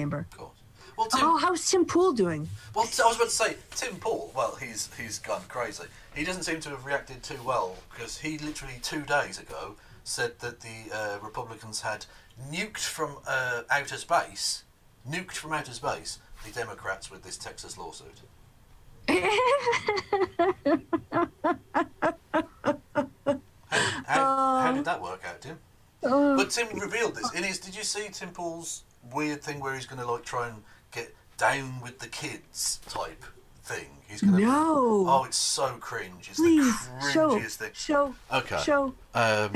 chamber. Of course. Well, how's Tim Pool doing? Well, I was about to say, Tim Pool, well, he's gone crazy. He doesn't seem to have reacted too well, because he literally 2 days ago said that the Republicans had nuked from outer space the Democrats with this Texas lawsuit. How did that work out, Tim? But Tim revealed this. Did you see Tim Pool's weird thing where he's going to try and get down with the kids type thing? He's going to. No. Oh, it's so cringe. It's Please, the cringiest thing. Show. I'll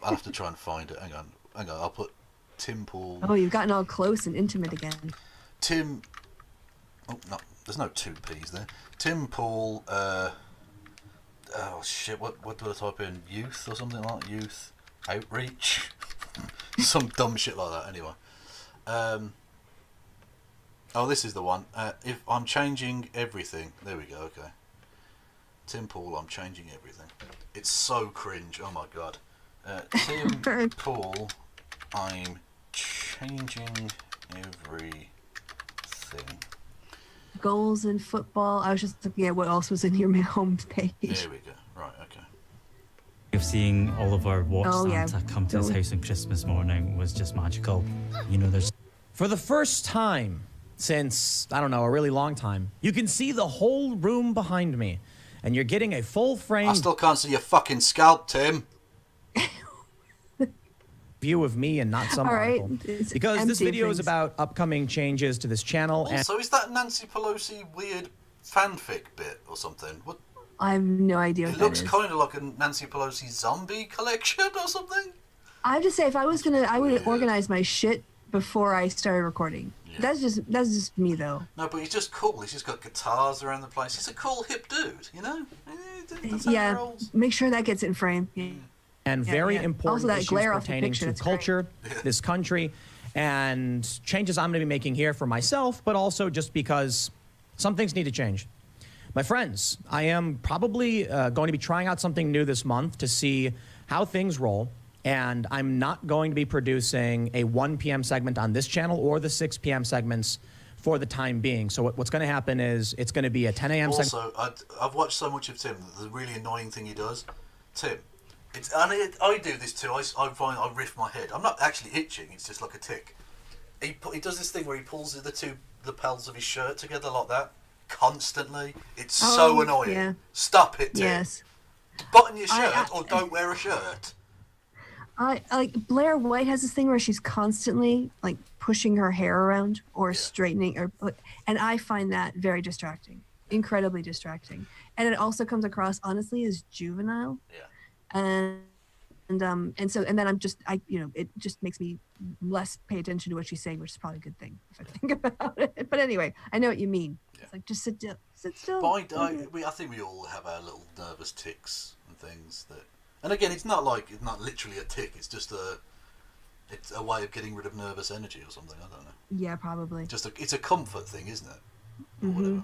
have to try and find it. Hang on. I'll put Tim Pool. Oh, you've gotten all close and intimate again. Tim. Oh no, there's no two P's there. Tim Pool. Oh shit! What do I type in? Youth or something like that? Youth outreach. Some dumb shit like that. Anyway. Oh, this is the one. If I'm changing everything. There we go. Okay. Tim Pool, I'm changing everything. It's so cringe. Oh my god. Tim Pool, I'm changing everything. Goals in football. I was just looking at what else was in your home page. There we go. Right, okay. Of seeing all of our watch Santa come to his house on Christmas morning was just magical. You know, there's... For the first time since, I don't know, a really long time, you can see the whole room behind me. And you're getting a full frame... I still can't see your fucking scalp, Tim. ...view of me and not some article. Because this video is about upcoming changes to this channel. Also, is that Nancy Pelosi weird fanfic bit or something? What? I have no idea what it that looks is. kind of like a Nancy Pelosi zombie collection or something. I have to say, if I was gonna, I would organize my shit before I started recording. Yeah. That's just me though. No, but he's just cool. He's just got guitars around the place. He's a cool hip dude, you know. Yeah, make sure that gets in frame. Yeah. And very important also, issues pertaining to culture, this country, and changes I'm going to be making here for myself, but also just because some things need to change. My friends, I am probably going to be trying out something new this month to see how things roll, and I'm not going to be producing a 1 p.m. segment on this channel or the 6 p.m. segments for the time being. So what's going to happen is it's going to be a 10 a.m. segment. Also, I've watched so much of Tim. The really annoying thing he does, Tim. I do this too. I find I riff my head. I'm not actually itching. It's just like a tick. He does this thing where he pulls the two lapels of his shirt together like that constantly. It's so annoying. Yeah. Stop it, Tim. Yes. Button your shirt or don't wear a shirt. Like Blair White has this thing where she's constantly like pushing her hair around or straightening, and I find that very distracting, incredibly distracting, and it also comes across honestly as juvenile. Yeah. And then I'm just it just makes me less pay attention to what she's saying, which is probably a good thing if I think about it. But anyway, I know what you mean. Yeah. It's like just sit still. But I think we all have our little nervous tics and things that. And again, it's not literally a tick. It's just it's a way of getting rid of nervous energy or something. I don't know. Yeah, probably. It's a comfort thing, isn't it? Or whatever.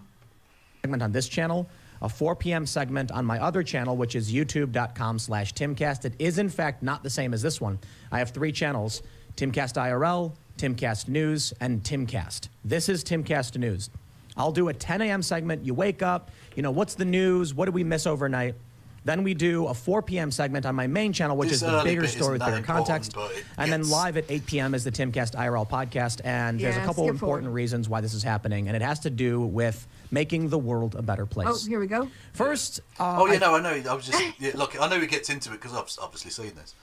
Segment on this channel, a 4 p.m. segment on my other channel, which is youtube.com/Timcast. It is in fact not the same as this one. I have 3 channels: Timcast IRL, Timcast News, and Timcast. This is Timcast News. I'll do a 10 a.m. segment. You wake up, what's the news? What did we miss overnight? Then we do a 4 p.m. segment on my main channel, which is the bigger story with bigger context. And then live at 8 p.m. is the Timcast IRL podcast. And there's a couple important reasons why this is happening. And it has to do with making the world a better place. Oh, here we go. First... I know. I was just... look, I know he gets into it because I've obviously seen this.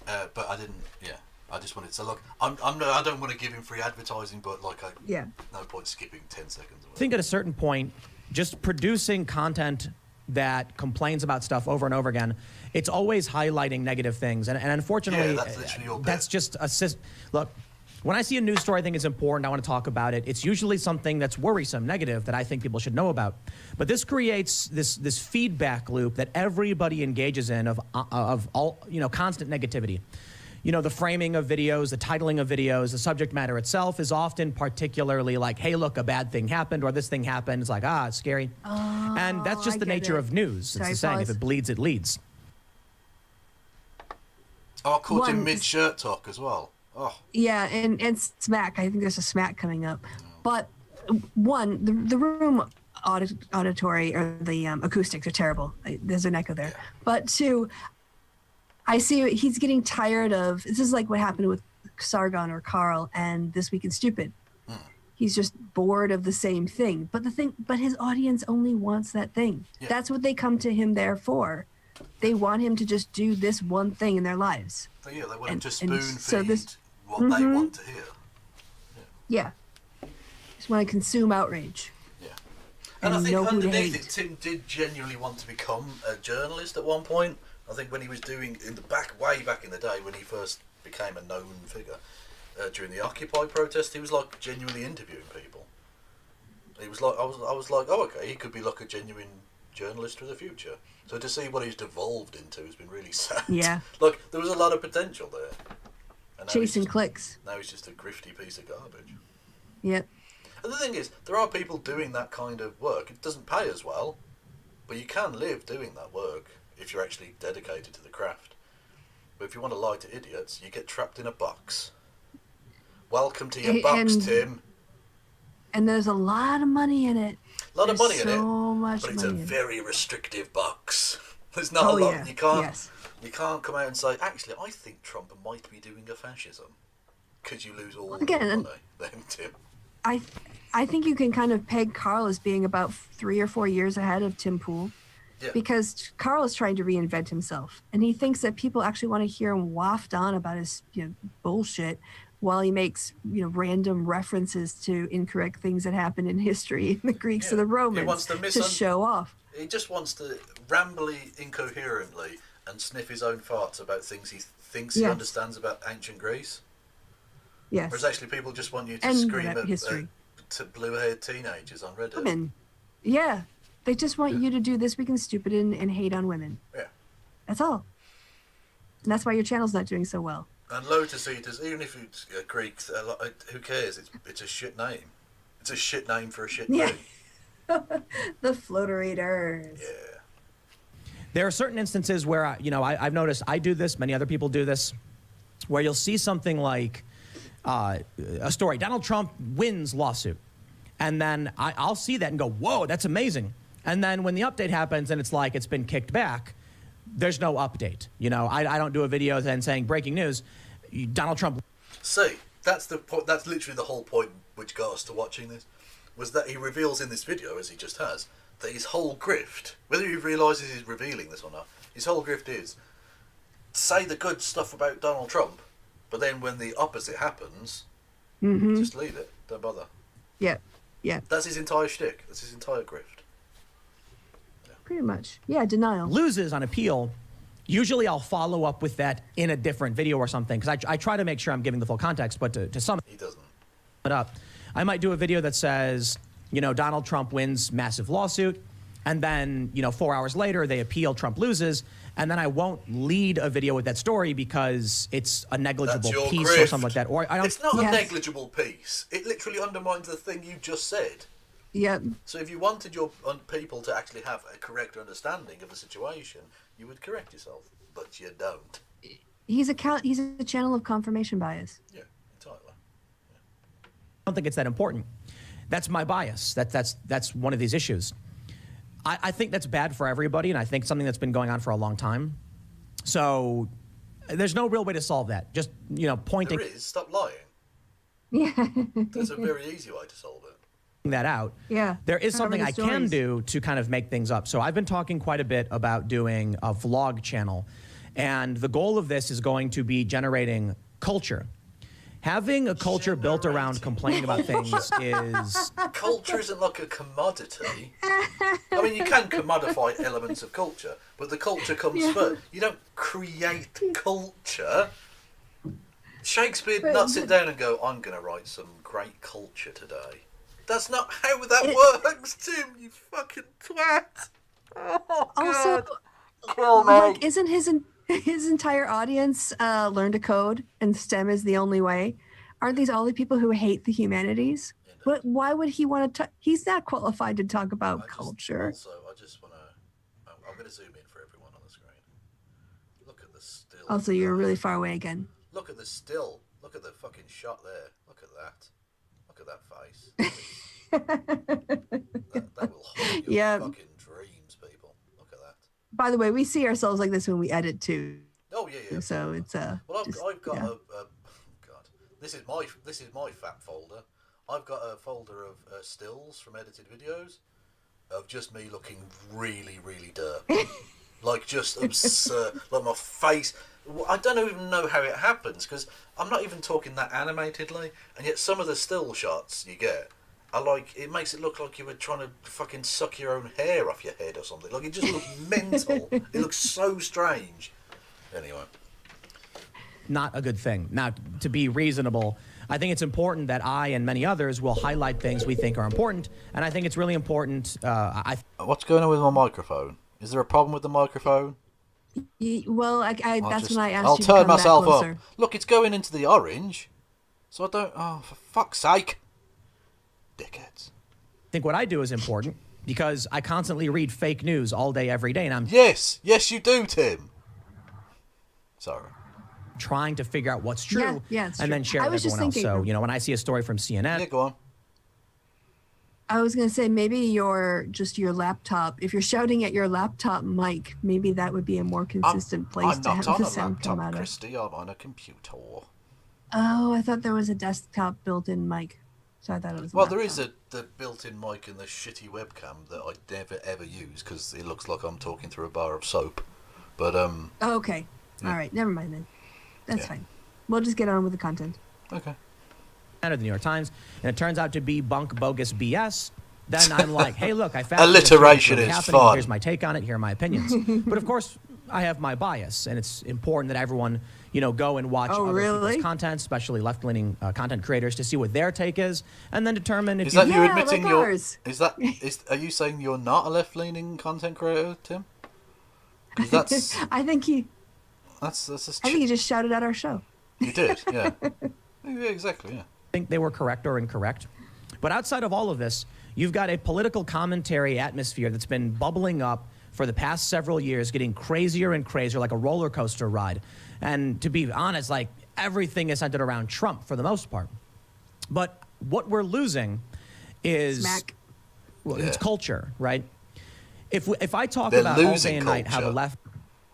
But I didn't... Yeah. I just wanted to... Look, I don't want to give him free advertising, but no point skipping 10 seconds. I think at a certain point, just producing content that complains about stuff over and over again, it's always highlighting negative things. And unfortunately, that's just look, when I see a news story I think is important, I want to talk about it. It's usually something that's worrisome, negative, that I think people should know about. But this creates this feedback loop that everybody engages in of all, constant negativity. The framing of videos, the titling of videos, the subject matter itself is often particularly like, hey, look, a bad thing happened or this thing happened. It's like, it's scary. Oh, and that's just the nature of news. It's the saying, if it bleeds, it leads. Oh, I caught him mid-shirt talk as well. Oh. Yeah, and Smack. I think there's a Smack coming up. But one, the room auditory or the acoustics are terrible. There's an echo there. Yeah. But two, I see he's getting tired of, this is like what happened with Sargon or Carl and This Week in Stupid. He's just bored of the same thing. But his audience only wants that thing. Yeah. That's what they come to him there for. They want him to just do this one thing in their lives. So yeah, they want him to spoon feed what they want to hear. Yeah. Just want to consume outrage. Yeah. And I think underneath it, Tim did genuinely want to become a journalist at one point. I think when he was doing, way back in the day, when he first became a known figure, during the Occupy protest, he was like genuinely interviewing people. He was like, I was like, oh okay, he could be like a genuine journalist for the future. So to see what he's devolved into has been really sad. Yeah. Like there was a lot of potential there. And chasing clicks. Now he's just a grifty piece of garbage. Yep. And the thing is, there are people doing that kind of work. It doesn't pay as well, but you can live doing that work if you're actually dedicated to the craft. But if you want to lie to idiots, you get trapped in a box. Welcome to your box, Tim. And there's a lot of money in it. A lot of money in it. So much but it's money a very restrictive box. There's not a lot. Yeah. You can't come out and say, actually, I think Trump might be doing a fascism. Because you lose all the money. Then, Tim. I think you can kind of peg Carl as being about 3 or 4 years ahead of Tim Pool. Yeah. Because Carl is trying to reinvent himself. And he thinks that people actually want to hear him waft on about his bullshit while he makes random references to incorrect things that happened in history, the Greeks or the Romans, to show off. He just wants to rambly incoherently and sniff his own farts about things he thinks he understands about ancient Greece. Yes. Whereas actually people just want you to scream at blue-haired teenagers on Reddit. Women. Yeah. They just want you to do This Week in Stupid and hate on women. Yeah. That's all. And that's why your channel's not doing so well. And Lotus Eaters, even if it's Greek, who cares? It's a shit name. It's a shit name for a shit name. The Floater Eaters. Yeah. There are certain instances where, I've noticed I do this, many other people do this, where you'll see something like a story, Donald Trump wins lawsuit. And then I'll see that and go, whoa, that's amazing. And then when the update happens and it's like it's been kicked back, there's no update. I don't do a video then saying breaking news, Donald Trump. See, that's the point. That's literally the whole point which got us to watching this, was that he reveals in this video, as he just has, that his whole grift, whether he realises he's revealing this or not, his whole grift is say the good stuff about Donald Trump, but then when the opposite happens, just leave it. Don't bother. Yeah. Yeah. That's his entire shtick. That's his entire grift. Yeah. Pretty much. Yeah, denial. Loses on appeal. Usually I'll follow up with that in a different video or something, because I try to make sure I'm giving the full context, but to sum he doesn't. it up, I might do a video that says, Donald Trump wins massive lawsuit, and then, 4 hours later they appeal, Trump loses, and then I won't lead a video with that story because it's a negligible piece or something like that. Or I don't. It's not a negligible piece. It literally undermines the thing you just said. Yep. So if you wanted your people to actually have a correct understanding of the situation, you would correct yourself, but you don't. He's a channel of confirmation bias. Yeah, entirely. Yeah. I don't think it's that important. That's my bias. That's one of these issues. I think that's bad for everybody, and I think something that's been going on for a long time. So there's no real way to solve that. Just, pointing. There is. Stop lying. Yeah. There's a very easy way to solve it. That out. Yeah. There is something I can do to kind of make things up. So I've been talking quite a bit about doing a vlog channel, and the goal of this is going to be generating culture. Having a culture built around complaining about things is... Culture isn't like a commodity. I mean, you can commodify elements of culture, but the culture comes first. You don't create culture. Shakespeare did not sit down and go, I'm going to write some great culture today. That's not how that works, Tim, you fucking twat. Oh, God. Also, kill me. Isn't his entire audience learn to code and STEM is the only way? Aren't these all the people who hate the humanities? But why would he want to? He's not qualified to talk about culture. Also, I just want to. I'm going to zoom in for everyone on the screen. Look at the still. Also, you're really far away again. Look at the still. Look Look at the fucking shot there. Look at that face. that will haunt your fucking dreams, people. Look at that. By the way, we see ourselves like this when we edit too. Oh yeah. So it's Well, I've got a God. This is my fat folder. I've got a folder of stills from edited videos of just me looking really, really derp. Like just absurd. Like my face. I don't even know how it happens because I'm not even talking that animatedly, and yet some of the still shots you get are like, it makes it look like you were trying to fucking suck your own hair off your head or something. Like it just looks mental. It looks so strange. Anyway. Not a good thing. Now, to be reasonable, I think it's important that I and many others will highlight things we think are important, and I think it's really important. What's going on with my microphone? Is there a problem with the microphone? Well, that's when I asked you to come I'll turn myself back up. closer. Look, it's going into the orange, so I don't. Oh, for fuck's sake, dickheads! I think what I do is important because I constantly read fake news all day, every day, and I'm yes, you do, Tim. Sorry. Trying to figure out what's true, and true. Then share it with everyone else. So, when I see a story from CNN... Yeah, go on. I was going to say, maybe your laptop, if you're shouting at your laptop mic, maybe that would be a more consistent place to have the sound come out of. Kristi, I'm on a computer. Oh, I thought there was a desktop built-in mic. So I thought it was Well, there is the built-in mic and the shitty webcam that I never, ever use because it looks like I'm talking through a bar of soap. But, Oh, okay. Yeah. All right. Never mind then. That's fine. We'll just get on with the content. Okay. Out of the New York Times, and it turns out to be bunk bogus BS. Then I'm like, hey, look, I found alliteration is fun. Here's my take on it. Here are my opinions. But of course, I have my bias, and it's important that everyone, go and watch other people's content, especially left-leaning content creators, to see what their take is, and then determine if is that you admitting like ours. Are you saying you're not a left-leaning content creator, Tim? Because that's. I think he. That's I think he just shouted at our show. You did, yeah. Yeah, exactly, yeah. I think they were correct or incorrect. But outside of all of this, you've got a political commentary atmosphere that's been bubbling up for the past several years, getting crazier and crazier, like a roller coaster ride. And to be honest, like, everything is centered around Trump for the most part. But what we're losing is... it's culture, right? If I talk about all day and night how the left...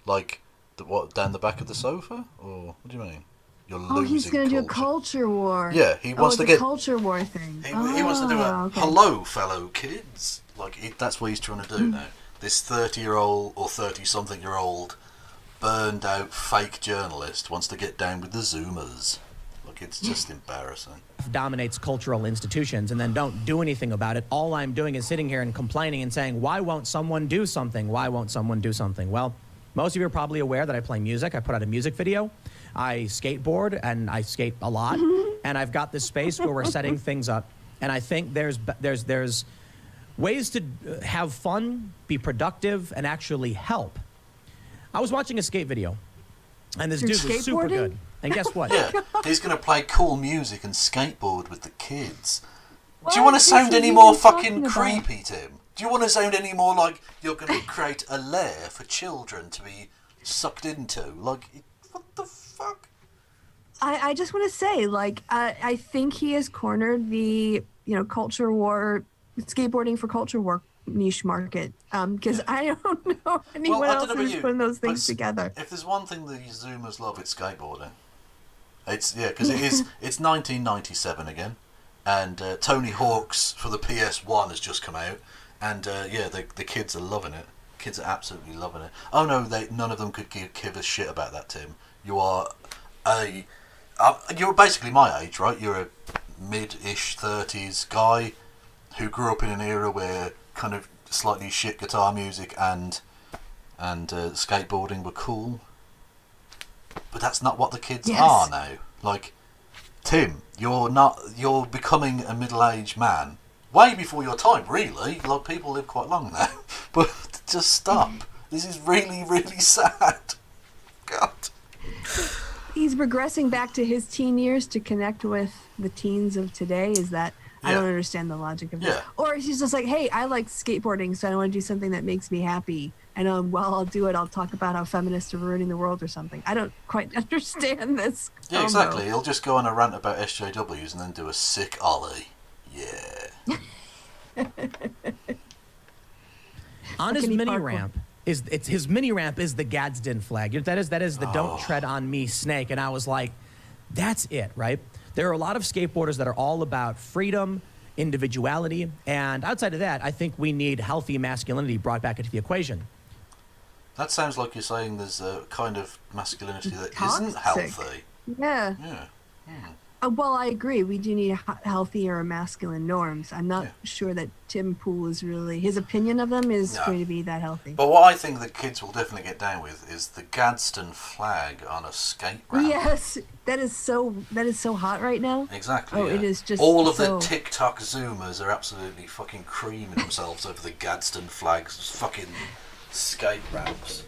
Like... What, down the back of the sofa? Or what do you mean? You're losing he's going to do a culture war. Yeah, he wants to get... a culture war thing. He wants to do a, hello, fellow kids. Like, that's what he's trying to do now. This 30-year-old or 30-something-year-old burned-out fake journalist wants to get down with the Zoomers. Look, it's just embarrassing. Dominates cultural institutions and then don't do anything about it. All I'm doing is sitting here and complaining and saying, why won't someone do something? Why won't someone do something? Well... Most of you are probably aware that I play music. I put out a music video. I skateboard, and I skate a lot. And I've got this space where we're setting things up. And I think there's ways to have fun, be productive, and actually help. I was watching a skate video, and this dude was super good. And guess what? Yeah, he's going to play cool music and skateboard with the kids. Do you want to sound any more fucking creepy, Tim? Do you want to sound any more like you're going to create a lair for children to be sucked into? Like, what the fuck? I just want to say, like, I think he has cornered the, culture war, skateboarding for culture war niche market. Because I don't know anyone else who's putting those things together. If there's one thing the Zoomers love, it's skateboarding. Because it's 1997 again. And Tony Hawk's for the PS1 has just come out. And the kids are loving it. Kids are absolutely loving it. Oh no, none of them could give a shit about that, Tim. You're basically my age, right? You're a mid-ish 30s guy who grew up in an era where kind of slightly shit guitar music and skateboarding were cool. But that's not what the kids are now. Like, Tim, you're becoming a middle-aged man. Way before your time, really. Like, people live quite long now. But just stop. This is really, really sad. God. He's regressing back to his teen years to connect with the teens of today. Is that... I don't understand the logic of that. Or he's just like, hey, I like skateboarding, so I want to do something that makes me happy. and while I'll do it, I'll talk about how feminists are ruining the world or something. I don't quite understand this. Yeah, exactly. He'll just go on a rant about SJWs and then do a sick ollie. Yeah. On his mini ramp his mini ramp is the Gadsden flag. That is the "Don't tread on me" snake. And I was like, that's it, right? There are a lot of skateboarders that are all about freedom, individuality, and outside of that, I think we need healthy masculinity brought back into the equation. That sounds like you're saying there's a kind of masculinity that Toxic. isn't healthy. Yeah. Yeah. Well, I agree. We do need healthier masculine norms. I'm not sure that Tim Pool is really, his opinion of them is going to be that healthy. But what I think the kids will definitely get down with is the Gadsden flag on a skate ramp. Yes, that is so hot right now. Exactly. Oh, it is just all of the TikTok Zoomers are absolutely fucking creaming themselves over the Gadsden flags, fucking skate ramps.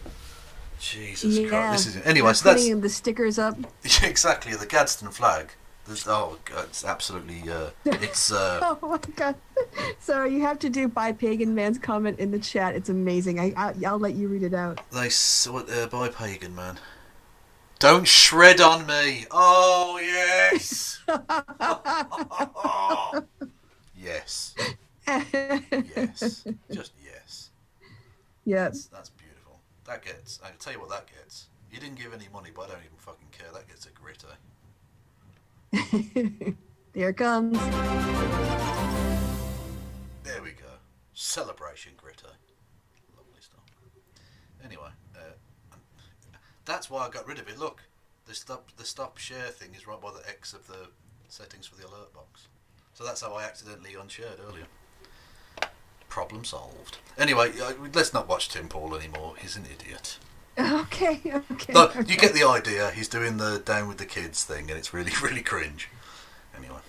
Jesus Christ! This is anyway. So that's putting the stickers up. Exactly, the Gadsden flag. Oh, God, it's absolutely. It's. Oh my God! So you have to do by Pagan Man's comment in the chat. It's amazing. I'll let you read it out. By Pagan Man. Don't shred on me. Oh yes. Yes. Yes. Just yes. Yes. That's beautiful. That gets. I can tell you what that gets. You didn't give any money, but I don't even fucking care. That gets a grit, eh? There it comes. There we go. Celebration gritter. Lovely stuff. Anyway, that's why I got rid of it. Look, the stop share thing is right by the X of the settings for the alert box. So that's how I accidentally unshared earlier. Problem solved. Anyway, let's not watch Tim Pool anymore. He's an idiot. Okay. No, you get the idea. He's doing the down with the kids thing, and it's really, really cringe. Anyway.